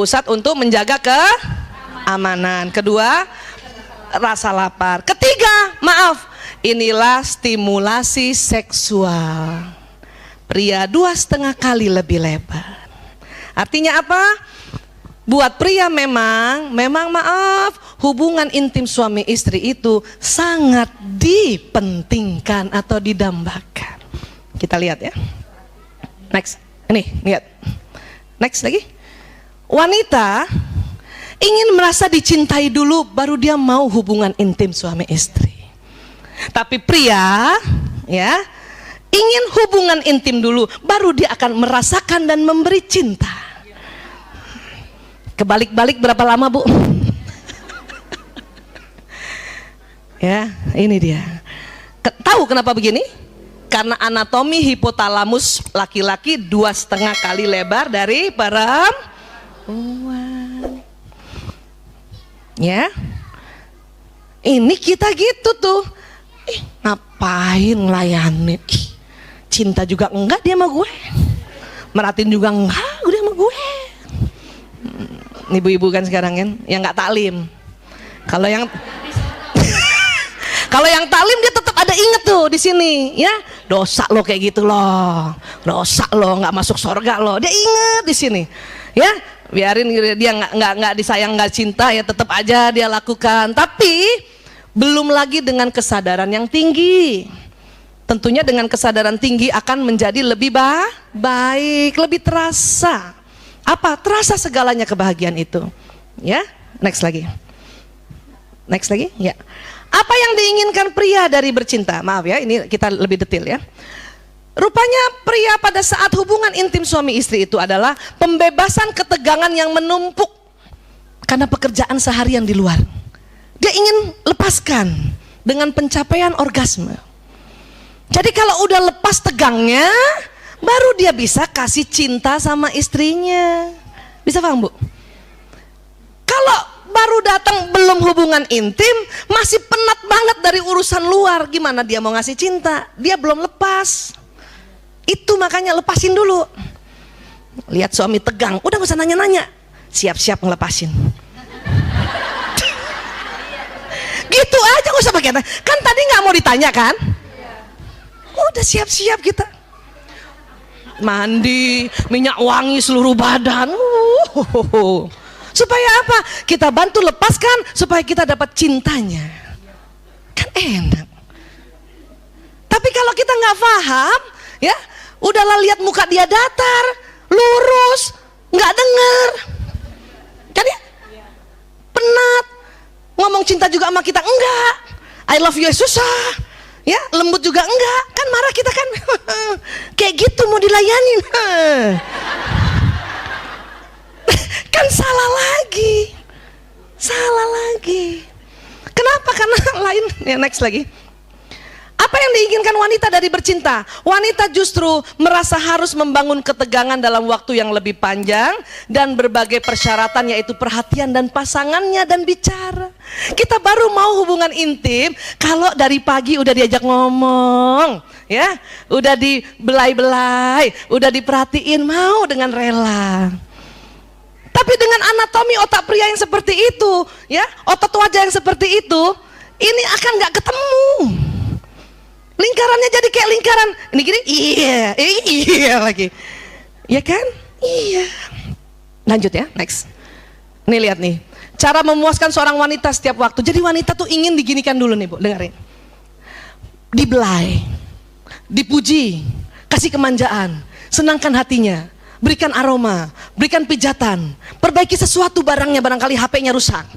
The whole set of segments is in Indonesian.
pusat untuk menjaga keamanan. Kedua, rasa lapar. Ketiga, maaf, inilah stimulasi seksual. Pria 2,5 kali lebih lebar. Artinya apa? Buat pria memang maaf, hubungan intim suami istri itu sangat dipentingkan atau didambakan. Kita lihat ya. Next, ini lihat. Next lagi. Wanita ingin merasa dicintai dulu, baru dia mau hubungan intim suami istri. Tapi pria, ya, ingin hubungan intim dulu, baru dia akan merasakan dan memberi cinta. Kebalik-balik berapa lama, Bu? Ya, ini dia. Tahu kenapa begini? Karena anatomi hipotalamus laki-laki 2,5 kali lebar dari perempuan. Ya, ini kita gitu tuh. Ngapain layanin? Cinta juga enggak dia sama gue, meratin juga enggak udah sama gue. Ibu-ibu kan sekarang kan yang nggak taklim. Kalau yang kalau yang taklim dia tetap ada inget tuh di sini, ya, dosa lo kayak gitu loh, dosa lo nggak masuk surga lo, dia inget di sini, ya. Biarin dia nggak disayang, nggak cinta, ya tetap aja dia lakukan. Tapi belum lagi dengan kesadaran yang tinggi. Tentunya dengan kesadaran tinggi akan menjadi lebih baik, lebih terasa. Apa? Terasa segalanya kebahagiaan itu. Ya, next lagi. Next lagi, ya. Apa yang diinginkan pria dari bercinta? Maaf ya, ini kita lebih detail ya. Rupanya pria pada saat hubungan intim suami istri itu adalah pembebasan ketegangan yang menumpuk karena pekerjaan seharian di luar. Dia ingin lepaskan dengan pencapaian orgasme. Jadi kalau udah lepas tegangnya, baru dia bisa kasih cinta sama istrinya. Bisa paham, Bu? Kalau baru datang belum hubungan intim, masih penat banget dari urusan luar, gimana dia mau ngasih cinta? Dia belum lepas. Itu makanya lepasin dulu. Lihat suami tegang, udah gak usah nanya-nanya, siap-siap ngelepasin. Gitu aja, gak usah pakai. Kan tadi gak mau ditanya kan? Udah siap-siap kita. Mandi, minyak wangi seluruh badan. Supaya apa? Kita bantu lepaskan supaya kita dapat cintanya. Kan enak. Tapi kalau kita nggak paham, ya, udahlah lihat muka dia datar, lurus, nggak denger. Kan ya? Penat. Ngomong cinta juga sama kita enggak. I love you susah. Ya, lembut juga enggak, kan marah kita kan. Kayak gitu mau dilayanin. Kan salah lagi. Salah lagi. Kenapa? Karena lain. Ya, next lagi. Apa yang diinginkan wanita dari bercinta? Wanita justru merasa harus membangun ketegangan dalam waktu yang lebih panjang dan berbagai persyaratan, yaitu perhatian dan pasangannya dan bicara. Kita baru mau hubungan intim kalau dari pagi udah diajak ngomong, ya, udah dibelai-belai, udah diperhatiin, mau dengan rela. Tapi dengan anatomi otak pria yang seperti itu, ya, otot wajah yang seperti itu, ini akan nggak ketemu. Lingkarannya jadi kayak lingkaran ini gini, iya lagi, ya kan? Iya. Lanjut ya, next. Nih lihat nih, cara memuaskan seorang wanita setiap waktu. Jadi wanita tuh ingin diginikan dulu nih, Bu, dengerin. Dibelai, dipuji, kasih kemanjaan, senangkan hatinya, berikan aroma, berikan pijatan, perbaiki sesuatu barangnya, barangkali HP-nya rusak.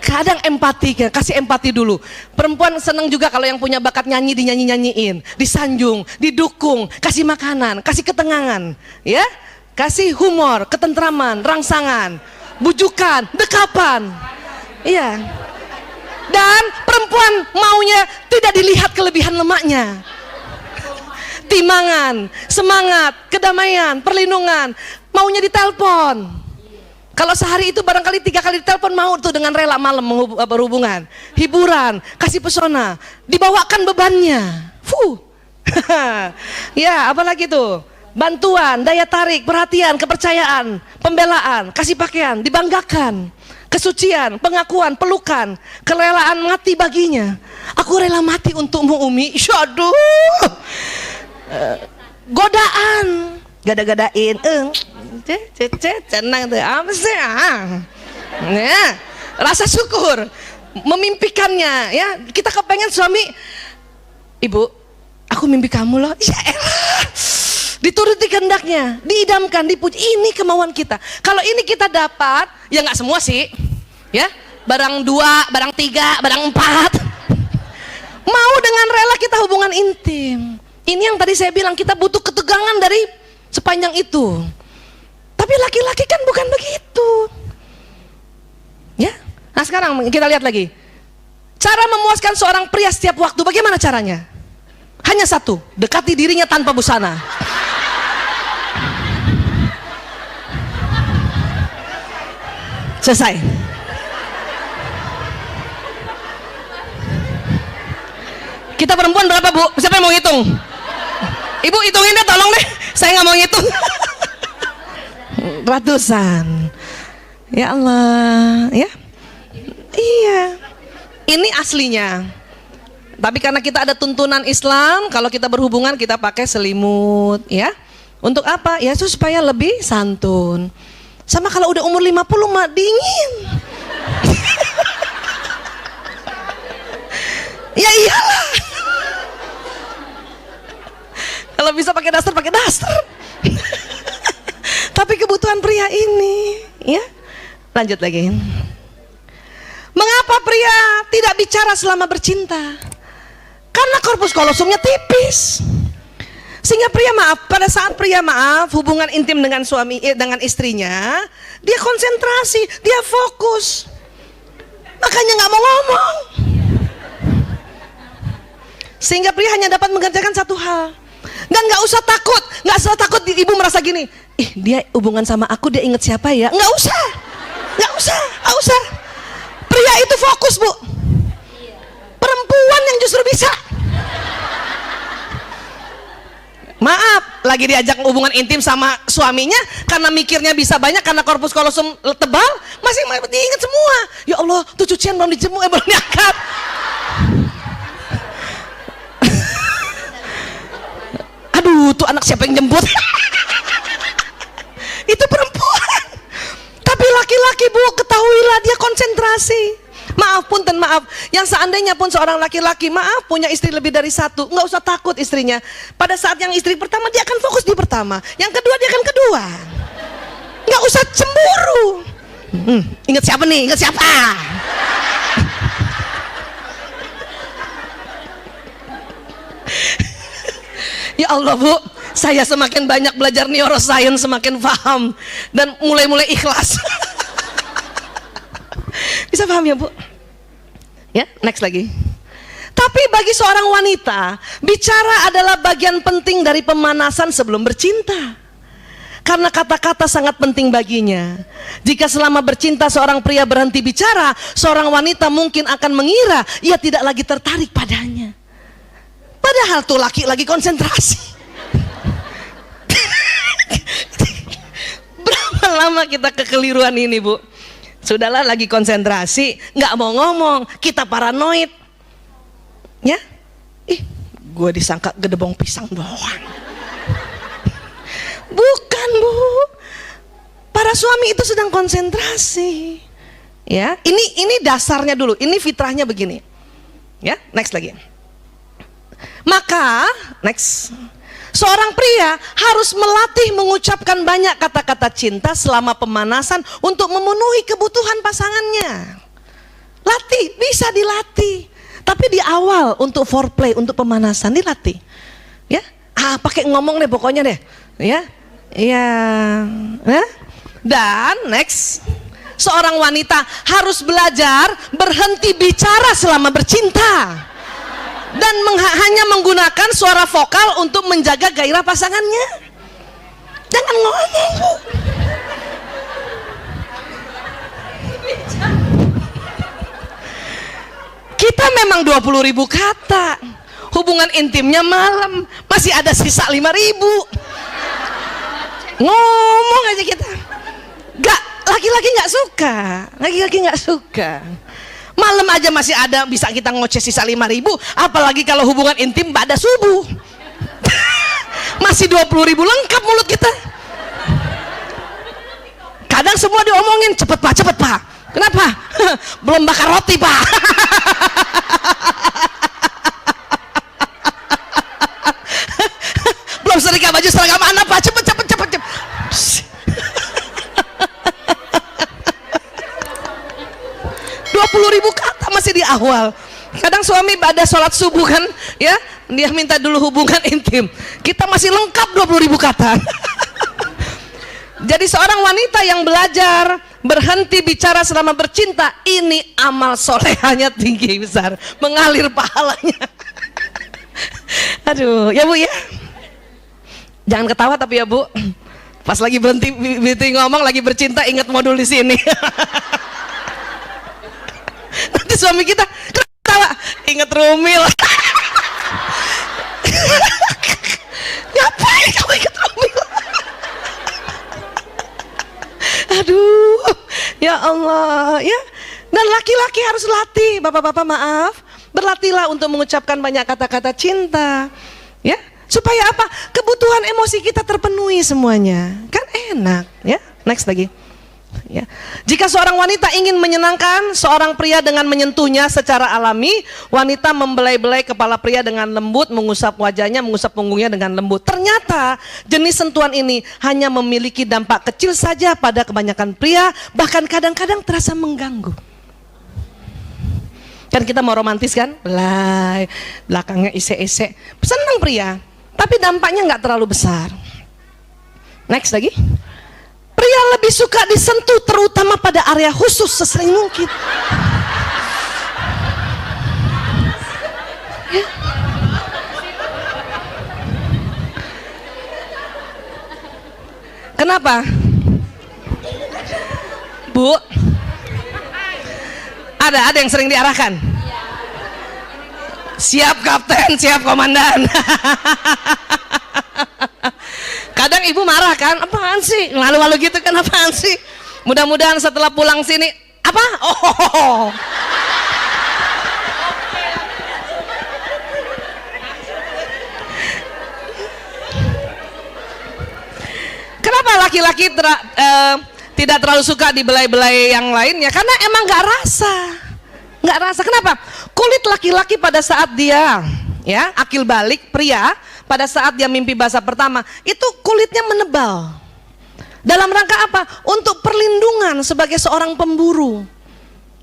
Kadang empati, kasih empati dulu. Perempuan senang juga kalau yang punya bakat nyanyi dinyanyi-nyanyiin, disanjung, didukung, kasih makanan, kasih ketenangan, ya, kasih humor, ketentraman, rangsangan, bujukan, dekapan, iya. Dan perempuan maunya tidak dilihat kelebihan lemaknya. Timangan, semangat, kedamaian, perlindungan, maunya ditelepon. Kalau sehari itu barangkali 3 kali ditelepon, mau tuh dengan rela malam berhubungan, hiburan, kasih pesona, dibawakan bebannya. Ya, apalagi tuh bantuan, daya tarik, perhatian, kepercayaan, pembelaan, kasih pakaian, dibanggakan, kesucian, pengakuan, pelukan, kerelaan mati baginya. Aku rela mati untukmu Umi. Aduh, godaan, gada-gadain, cenang tuh, apa sih? Ya, rasa syukur, memimpikannya, ya. Kita kepengen suami, Ibu, aku mimpi kamu loh. Ya elah, dituruti kehendaknya, diidamkan, dipuji. Ini kemauan kita. Kalau ini kita dapat, ya nggak semua sih, ya. Barang 2, barang 3, barang 4. Mau dengan rela kita hubungan intim. Ini yang tadi saya bilang, kita butuh ketegangan dari sepanjang itu. Tapi laki-laki kan bukan begitu. Ya, nah sekarang kita lihat lagi cara memuaskan seorang pria setiap waktu. Bagaimana caranya? Hanya satu, dekati dirinya tanpa busana. Selesai. Kita perempuan berapa Bu? Siapa yang mau hitung? Ibu hitungin deh, tolong deh. Saya nggak mau ngitung. Ratusan. Ya Allah, ya. Iya. Ini aslinya. Tapi karena kita ada tuntunan Islam, kalau kita berhubungan kita pakai selimut, ya. Untuk apa? Ya supaya lebih santun. Sama kalau udah umur 50 mah dingin. Ya iyalah. Kalau bisa pakai daster, pakai daster. Tapi kebutuhan pria ini, ya. Lanjut lagi. Mengapa pria tidak bicara selama bercinta? Karena korpus kolosumnya tipis. Sehingga pria pada saat pria hubungan intim dengan dengan istrinya, dia konsentrasi, dia fokus. Makanya nggak mau ngomong. Sehingga pria hanya dapat mengerjakan satu hal. Dan nggak usah takut ibu merasa gini, dia hubungan sama aku, dia inget siapa ya? Nggak usah. Pria itu fokus Bu. Perempuan yang justru bisa. Maaf, lagi diajak hubungan intim sama suaminya, karena mikirnya bisa banyak, karena korpus kolosum tebal, masih diingat semua. Ya Allah, tuh cucian belum dijemur, belum diangkat. Aduh, tuh anak siapa yang jemput? Itu perempuan. Tapi laki-laki Bu, ketahuilah dia konsentrasi. Maaf punten, maaf. Yang seandainya pun seorang laki-laki, maaf, punya istri lebih dari satu, nggak usah takut istrinya. Pada saat yang istri pertama, dia akan fokus di pertama. Yang kedua, dia akan kedua. Nggak usah cemburu. Ingat siapa nih? Ingat siapa? Ya Allah Bu, saya semakin banyak belajar neuroscience, semakin paham dan mulai ikhlas. Bisa paham ya Bu? Ya, next lagi. Tapi bagi seorang wanita, bicara adalah bagian penting dari pemanasan sebelum bercinta. Karena kata-kata sangat penting baginya. Jika selama bercinta seorang pria berhenti bicara, seorang wanita mungkin akan mengira ia tidak lagi tertarik padanya. Padahal tuh laki lagi konsentrasi. Berapa lama kita kekeliruan ini Bu? Sudahlah, lagi konsentrasi, nggak mau ngomong, kita paranoid, ya? Gue disangka gedebong pisang doang. Bukan Bu, para suami itu sedang konsentrasi, ya. Ini dasarnya dulu, ini fitrahnya begini, ya. Next lagi. Maka, next. Seorang pria harus melatih mengucapkan banyak kata-kata cinta selama pemanasan untuk memenuhi kebutuhan pasangannya. Latih, bisa dilatih. Tapi di awal untuk foreplay, untuk pemanasan dilatih. Ya, pakai ngomong deh pokoknya deh. Ya, ya. Dan next, seorang wanita harus belajar berhenti bicara selama bercinta. Dan hanya menggunakan suara vokal untuk menjaga gairah pasangannya. Jangan ngomong Bu. Kita memang 20.000 kata. Hubungan intimnya malam, masih ada sisa 5.000. ngomong aja kita. Gak, laki-laki nggak suka, laki-laki nggak suka. Malam aja masih ada bisa kita ngoceh sisa 5.000, apalagi kalau hubungan intim pada subuh. Masih 20.000 lengkap mulut kita. Kadang semua diomongin, cepet pak. Kenapa? Belum bakar roti pak. Belum setrika baju seragam anak pak, cepet. 20.000 kata masih di awal. Kadang suami pada sholat subuh kan, ya, dia minta dulu hubungan intim. Kita masih lengkap 20.000 kata. Jadi seorang wanita yang belajar berhenti bicara selama bercinta, ini amal solehanya tinggi besar, mengalir pahalanya. Aduh, ya Bu ya. Jangan ketawa tapi ya Bu. Pas lagi berhenti ngomong, lagi bercinta, ingat modul di sini. Nanti suami kita ketawa, ingat Rumil. Ngapain kamu ingat Rumil? Aduh, ya Allah, ya. Dan laki-laki harus latih, bapak-bapak maaf, berlatihlah untuk mengucapkan banyak kata-kata cinta, ya, supaya apa? Kebutuhan emosi kita terpenuhi semuanya, kan enak, ya. Next lagi. Ya. Jika seorang wanita ingin menyenangkan seorang pria dengan menyentuhnya secara alami, wanita membelai-belai kepala pria dengan lembut, mengusap wajahnya, mengusap punggungnya dengan lembut. Ternyata jenis sentuhan ini hanya memiliki dampak kecil saja pada kebanyakan pria, bahkan kadang-kadang terasa mengganggu. Kan kita mau romantis kan, belai, belakangnya isek-isek, senang pria, tapi dampaknya nggak terlalu besar. Next lagi. Pria lebih suka disentuh terutama pada area khusus sesering mungkin. Ya. Kenapa? Bu, ada yang sering diarahkan. Siap kapten, siap komandan. Kadang ibu marah kan, apaan sih, lalu-lalu gitu kan, apaan sih. Mudah-mudahan setelah pulang sini, apa? Oh. Kenapa laki-laki tidak terlalu suka dibelai-belai yang lainnya? Karena emang nggak rasa. Kenapa? Kulit laki-laki pada saat dia, ya, akil balik pria, pada saat dia mimpi basah pertama, itu kulitnya menebal. Dalam rangka apa? Untuk perlindungan sebagai seorang pemburu.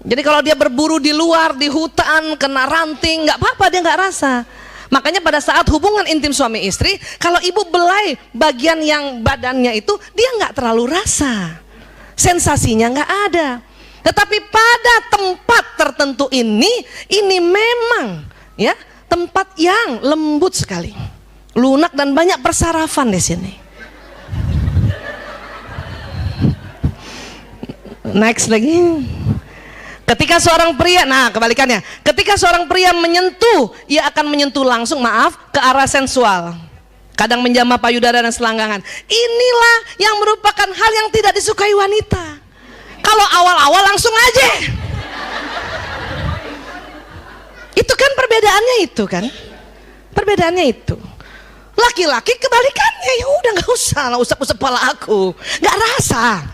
Jadi kalau dia berburu di luar, di hutan, kena ranting, nggak apa-apa, dia nggak rasa. Makanya pada saat hubungan intim suami istri, kalau ibu belai bagian yang badannya itu, dia nggak terlalu rasa. Sensasinya nggak ada. Tetapi pada tempat tertentu ini memang, ya, tempat yang lembut sekali, lunak dan banyak persarafan di sini. Next lagi. Ketika seorang pria, nah kebalikannya, ketika seorang pria menyentuh, ia akan menyentuh langsung, maaf, ke arah sensual. Kadang menjamah payudara dan selangkangan. Inilah yang merupakan hal yang tidak disukai wanita. Kalau awal-awal langsung aja. Itu kan perbedaannya itu kan. Perbedaannya itu. Laki-laki kebalikannya, ya udah nggak usah lah usap-usap kepala aku, nggak rasa.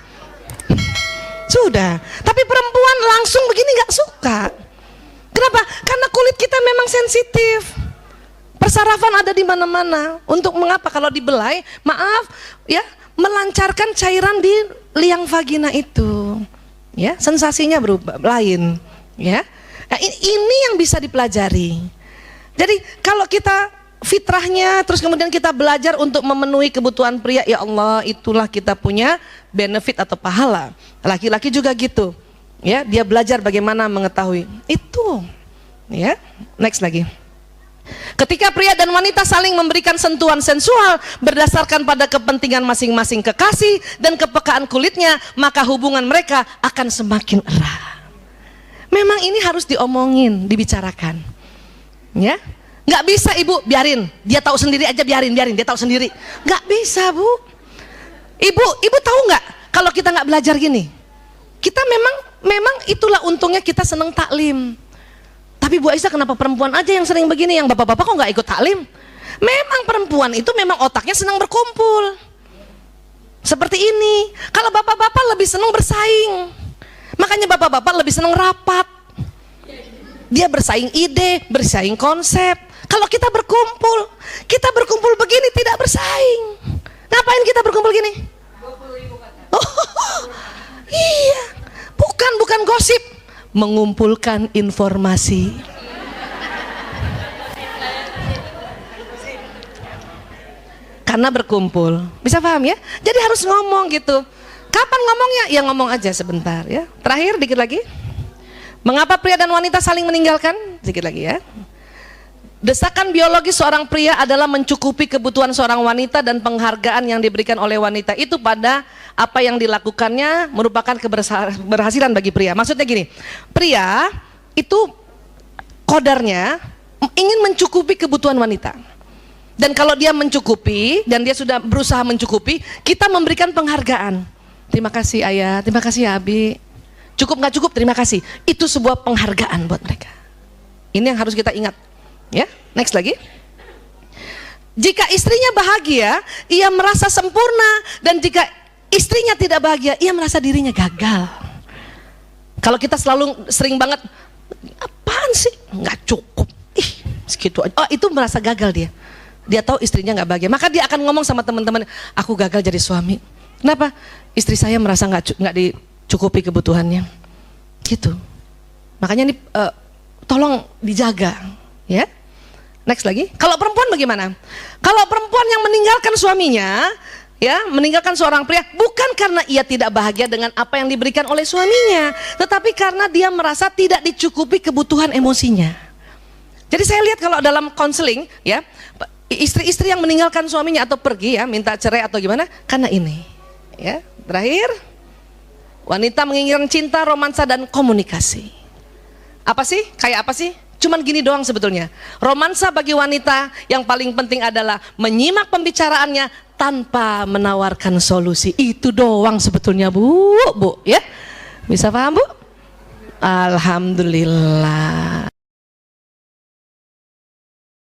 Sudah. Tapi perempuan langsung begini nggak suka. Kenapa? Karena kulit kita memang sensitif. Persarafan ada di mana-mana. Untuk mengapa? Kalau dibelai, maaf, ya, melancarkan cairan di liang vagina itu. Ya, sensasinya berubah lain. Ya. Nah, ini yang bisa dipelajari. Jadi kalau kita fitrahnya terus kemudian kita belajar untuk memenuhi kebutuhan pria, ya Allah, itulah kita punya benefit atau pahala. Laki-laki juga gitu. Ya, dia belajar bagaimana mengetahui. Itu. Ya. Next lagi. Ketika pria dan wanita saling memberikan sentuhan sensual berdasarkan pada kepentingan masing-masing kekasih dan kepekaan kulitnya, maka hubungan mereka akan semakin erat. Memang ini harus diomongin, dibicarakan. Ya, nggak bisa ibu biarin, dia tahu sendiri aja, biarin dia tahu sendiri. Nggak bisa bu. Ibu tahu nggak kalau kita nggak belajar gini, kita memang itulah untungnya kita seneng taklim. Tapi Bu Aisyah, kenapa perempuan aja yang sering begini, yang bapak-bapak kok nggak ikut taklim? Memang perempuan itu memang otaknya senang berkumpul. Seperti ini. Kalau bapak-bapak lebih senang bersaing. Makanya bapak-bapak lebih senang rapat. Dia bersaing ide, bersaing konsep. Kalau kita berkumpul begini tidak bersaing. Ngapain kita berkumpul gini? Oh, iya, bukan gosip, mengumpulkan informasi. Karena berkumpul, bisa paham ya? Jadi harus ngomong gitu. Kapan ngomongnya? Ya ngomong aja sebentar ya. Terakhir dikit lagi. Mengapa pria dan wanita saling meninggalkan? Dikit lagi ya. Desakan biologis seorang pria adalah mencukupi kebutuhan seorang wanita, dan penghargaan yang diberikan oleh wanita itu pada apa yang dilakukannya merupakan keberhasilan bagi pria. Maksudnya gini, pria itu kodarnya ingin mencukupi kebutuhan wanita. Dan kalau dia mencukupi dan dia sudah berusaha mencukupi, kita memberikan penghargaan. Terima kasih ayah, terima kasih ya Abi. Cukup nggak cukup, terima kasih. Itu sebuah penghargaan buat mereka. Ini yang harus kita ingat. Ya, next lagi. Jika istrinya bahagia, ia merasa sempurna, dan jika istrinya tidak bahagia, ia merasa dirinya gagal. Kalau kita sering banget, apaan sih? Nggak cukup. Ih, segitu aja. Oh, itu merasa gagal dia. Dia tahu istrinya nggak bahagia, maka dia akan ngomong sama teman-teman, aku gagal jadi suami. Kenapa? Istri saya merasa nggak dicukupi kebutuhannya. Gitu. Makanya ini tolong dijaga, ya. Next lagi. Kalau perempuan bagaimana? Kalau perempuan yang meninggalkan suaminya, ya, meninggalkan seorang pria, bukan karena ia tidak bahagia dengan apa yang diberikan oleh suaminya, tetapi karena dia merasa tidak dicukupi kebutuhan emosinya. Jadi saya lihat kalau dalam konseling, ya, istri-istri yang meninggalkan suaminya atau pergi, ya, minta cerai atau gimana, karena ini, ya. Terakhir, wanita menginginkan cinta, romansa, dan komunikasi. Apa sih? Kayak apa sih? Cuman gini doang sebetulnya. Romansa bagi wanita yang paling penting adalah menyimak pembicaraannya tanpa menawarkan solusi. Itu doang sebetulnya Bu, ya. Bisa paham Bu? Alhamdulillah.